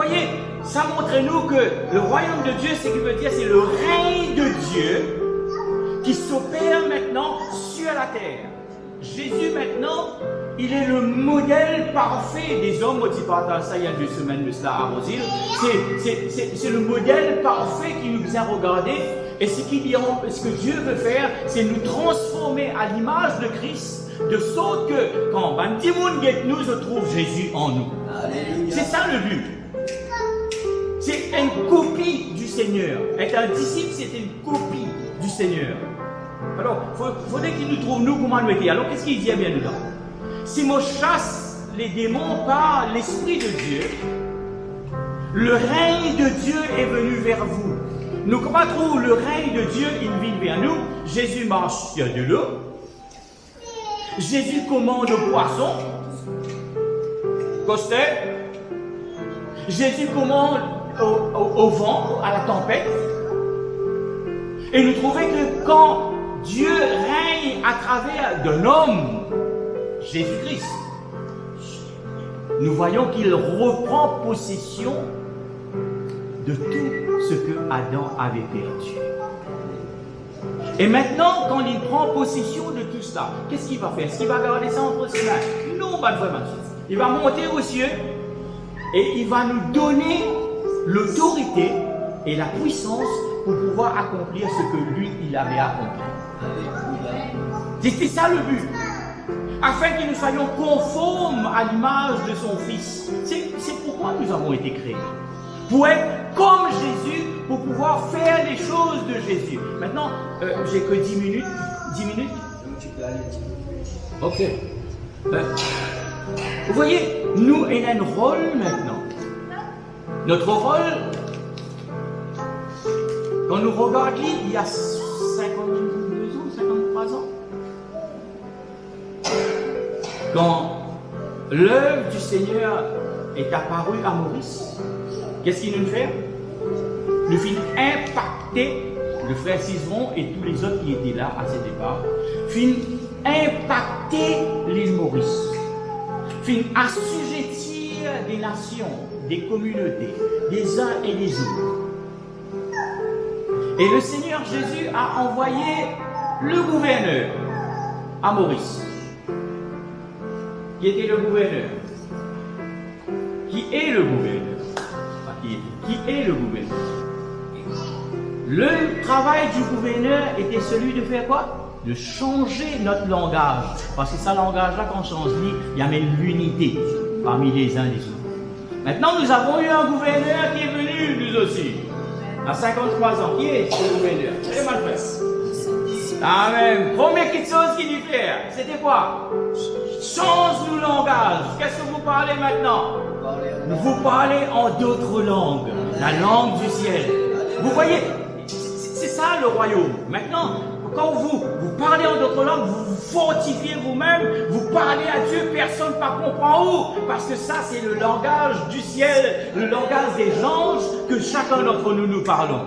voyez, ça montre-nous que le royaume de Dieu, c'est ce qu'il veut dire, c'est le règne de Dieu qui s'opère maintenant sur la terre. Jésus maintenant, il est le modèle parfait des hommes. Moi, je partage ça il y a 2 semaines de cela à Rosil. C'est le modèle parfait qui nous a regardé. Et ce que Dieu veut faire, c'est nous transformer à l'image de Christ, de sorte que quand Bandimoun guette nous, se trouve Jésus en nous. C'est ça le but. C'est une copie du Seigneur. Être un disciple, c'est une copie du Seigneur. Alors, il faudrait qu'il nous trouve, nous, comment nous étions. Alors, qu'est-ce qu'il dit bien dedans? Si moi chasse les démons par l'Esprit de Dieu, le règne de Dieu est venu vers vous. Nous, comment trouve le règne de Dieu, il vient vers nous? Jésus marche sur de l'eau. Jésus commande aux poissons. Costet. Jésus commande au vent, à la tempête. Et nous trouvons que quand Dieu règne à travers d'un homme, Jésus-Christ, nous voyons qu'il reprend possession de tout ce que Adam avait perdu. Et maintenant, quand il prend possession de tout cela, qu'est-ce qu'il va faire? Est-ce qu'il va garder ça entre ses mains? Non, pas vraiment. Il va monter aux cieux et il va nous donner l'autorité et la puissance pour pouvoir accomplir ce que lui, il avait accompli. C'était ça le but. Afin que nous soyons conformes à l'image de son Fils. C'est pourquoi nous avons été créés. Pour être comme Jésus, pour pouvoir faire les choses de Jésus. Maintenant, j'ai que 10 minutes. 10 minutes? Ok. Vous voyez, nous, il y a un rôle maintenant. Notre rôle, quand nous regardons, il y a 52 ans, 53 ans, quand l'œuvre du Seigneur est apparue à Maurice, qu'est-ce qu'il nous fait? Nous fit impacter le frère Cizeron et tous les autres qui étaient là à cet départ, fit impacter l'île Maurice, fit assujettir des nations, des communautés, des uns et des autres. Et le Seigneur Jésus a envoyé le gouverneur à Maurice. Qui était le gouverneur? Qui est le gouverneur? Qui est le gouverneur? Le travail du gouverneur était celui de faire quoi? De changer notre langage. Parce que ce langage-là, quand on change, il y a même l'unité parmi les uns et les autres. Maintenant, nous avons eu un gouverneur qui est venu, nous aussi, à 53 ans. Qui est ce gouverneur? C'est mal fait. Amen. Première petite chose qu'il dit faire, c'était quoi? Change le langage. Qu'est-ce que vous parlez maintenant? Vous parlez en d'autres langues, la langue du ciel. Vous voyez, c'est ça le royaume. Maintenant, quand vous parlez en d'autres langues, vous vous fortifiez vous-même, vous parlez à Dieu, personne ne comprend où. Parce que ça, c'est le langage du ciel, le langage des anges que chacun d'entre nous parlons.